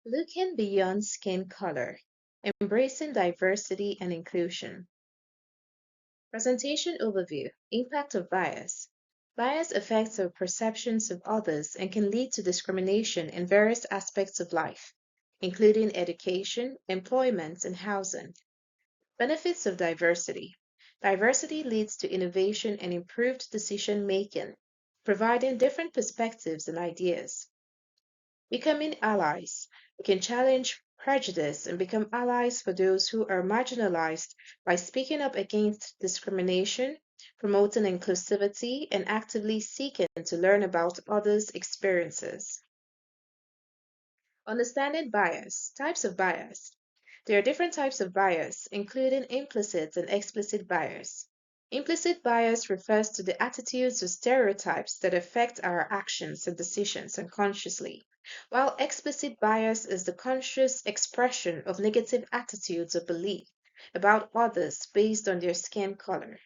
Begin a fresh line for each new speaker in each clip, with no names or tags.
Looking beyond skin color, embracing diversity and inclusion. Presentation overview. Impact of bias. Bias affects our perceptions of others and can lead to discrimination in various aspects of life, including education, employment, and housing. Benefits of diversity. Diversity leads to innovation and improved decision making, providing different perspectives and ideas. Becoming allies. We can challenge prejudice and become allies for those who are marginalized by speaking up against discrimination, promoting inclusivity, and actively seeking to learn about others' experiences. Understanding bias. Types of bias. There are different types of bias, including implicit and explicit bias. Implicit bias refers to the attitudes or stereotypes that affect our actions and decisions unconsciously, while explicit bias is the conscious expression of negative attitudes or beliefs about others based on their skin color.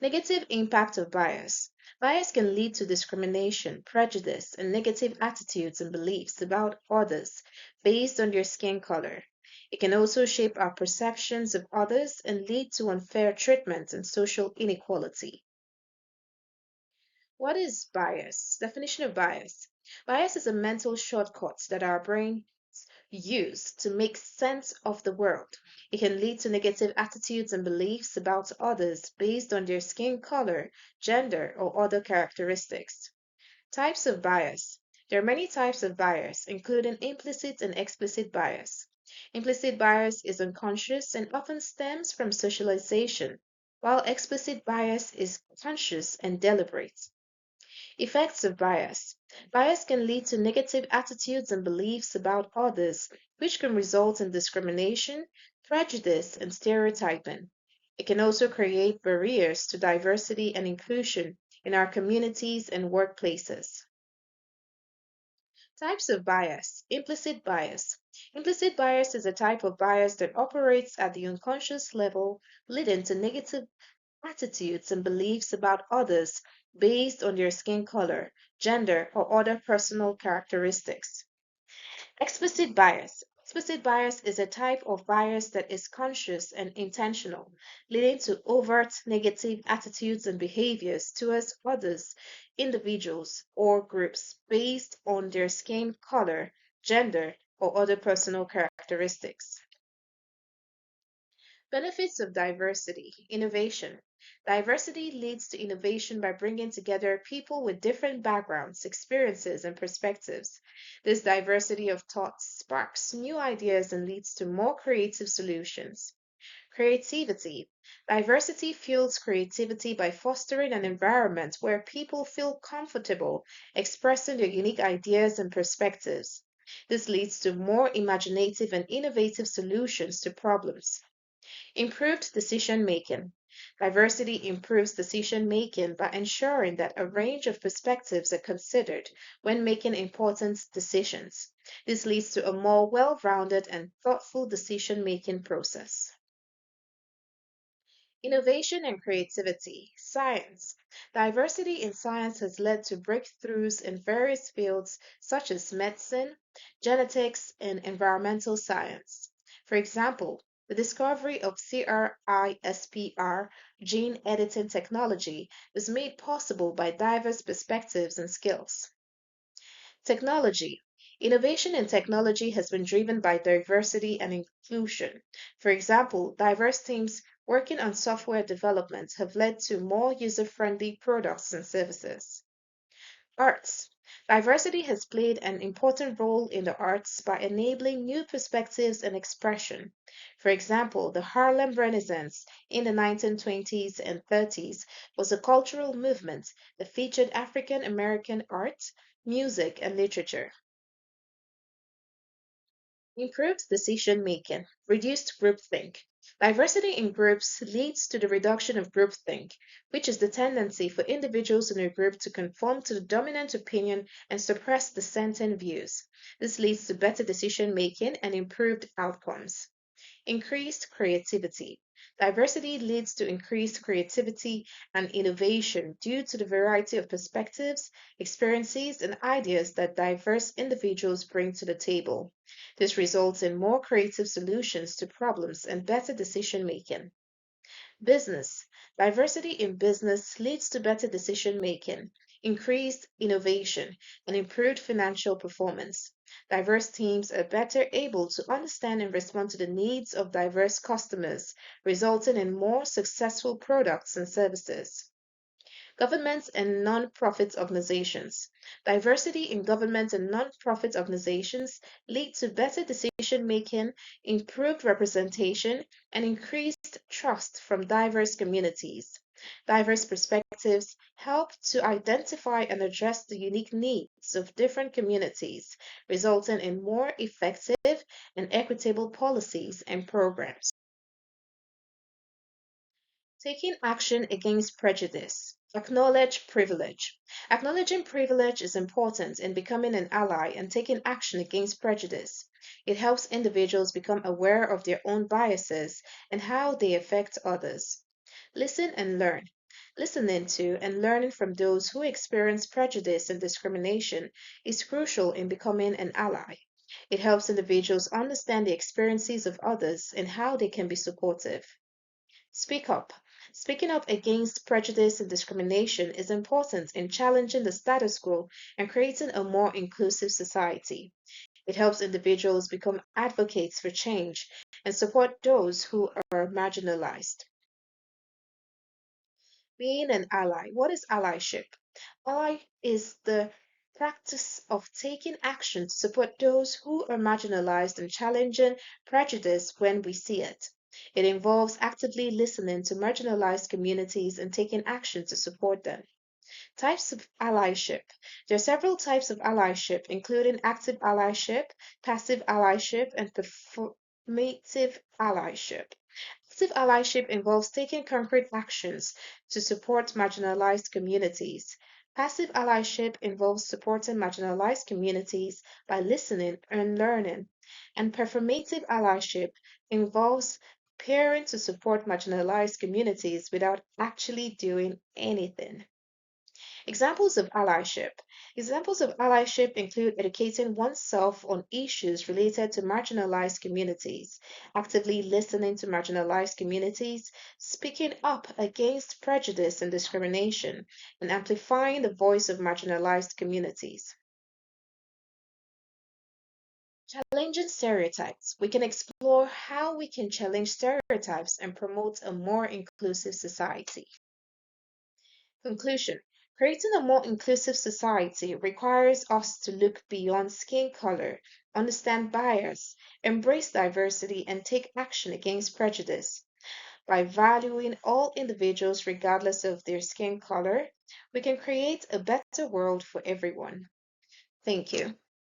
Negative impact of bias. Bias can lead to discrimination, prejudice, and negative attitudes and beliefs about others based on their skin color. It can also shape our perceptions of others and lead to unfair treatment and social inequality. What is bias? Definition of bias. Bias is a mental shortcut that our brain use to make sense of the world. It can lead to negative attitudes and beliefs about others based on their skin color, gender, or other characteristics. Types of bias. There are many types of bias, including implicit and explicit bias. Implicit bias is unconscious and often stems from socialization, while explicit bias is conscious and deliberate. Effects of bias. Bias can lead to negative attitudes and beliefs about others, which can result in discrimination, prejudice, and stereotyping. It can also create barriers to diversity and inclusion in our communities and workplaces. Types of bias. Implicit bias. Implicit bias is a type of bias that operates at the unconscious level, leading to negative attitudes and beliefs about others based on their skin color, gender, or other personal characteristics. Explicit bias. Explicit bias is a type of bias that is conscious and intentional, leading to overt negative attitudes and behaviors towards others, individuals, or groups based on their skin color, gender, or other personal characteristics. Benefits of diversity, innovation. Diversity leads to innovation by bringing together people with different backgrounds, experiences, and perspectives. This diversity of thought sparks new ideas and leads to more creative solutions. Creativity. Diversity fuels creativity by fostering an environment where people feel comfortable expressing their unique ideas and perspectives. This leads to more imaginative and innovative solutions to problems. Improved decision making. Diversity improves decision making by ensuring that a range of perspectives are considered when making important decisions. This leads to a more well rounded and thoughtful decision making process. Innovation and creativity. Science. Diversity in science has led to breakthroughs in various fields such as medicine, genetics, and environmental science. For example, the discovery of CRISPR gene editing technology was made possible by diverse perspectives and skills. Technology. Innovation in technology has been driven by diversity and inclusion. For example, diverse teams working on software development have led to more user-friendly products and services. Arts. Diversity has played an important role in the arts by enabling new perspectives and expression. For example, the Harlem Renaissance in the 1920s and 30s was a cultural movement that featured African American art, music, and literature. Improved decision making, reduced groupthink. Diversity in groups leads to the reduction of groupthink, which is the tendency for individuals in a group to conform to the dominant opinion and suppress dissenting views. This leads to better decision making and improved outcomes. Increased creativity. Diversity leads to increased creativity and innovation due to the variety of perspectives, experiences, and ideas that diverse individuals bring to the table. This results in more creative solutions to problems and better decision making. Business. Diversity in business leads to better decision making, increased innovation, and improved financial performance. Diverse teams are better able to understand and respond to the needs of diverse customers, resulting in more successful products and services. Governments and non-profit organizations. Diversity in government and non-profit organizations lead to better decision making, improved representation, and increased trust from diverse communities. Diverse perspectives help to identify and address the unique needs of different communities, resulting in more effective and equitable policies and programs. Taking action against prejudice. Acknowledge privilege. Acknowledging privilege is important in becoming an ally and taking action against prejudice. It helps individuals become aware of their own biases and how they affect others. Listen and learn. Listening to and learning from those who experience prejudice and discrimination is crucial in becoming an ally. It helps individuals understand the experiences of others and how they can be supportive. Speak up. Speaking up against prejudice and discrimination is important in challenging the status quo and creating a more inclusive society. It helps individuals become advocates for change and support those who are marginalized. Being an ally. What is allyship? Ally is the practice of taking action to support those who are marginalized and challenging prejudice when we see it. It involves actively listening to marginalized communities and taking action to support them. Types of allyship. There are several types of allyship, including active allyship, passive allyship, and performative allyship. Active allyship involves taking concrete actions to support marginalized communities. Passive allyship involves supporting marginalized communities by listening and learning. And performative allyship involves preparing to support marginalized communities without actually doing anything. Examples of allyship. Examples of allyship include educating oneself on issues related to marginalized communities, actively listening to marginalized communities, speaking up against prejudice and discrimination, and amplifying the voice of marginalized communities. Challenging stereotypes. We can explore how we can challenge stereotypes and promote a more inclusive society. Conclusion. Creating a more inclusive society requires us to look beyond skin color, understand bias, embrace diversity, and take action against prejudice. By valuing all individuals regardless of their skin color, we can create a better world for everyone. Thank you.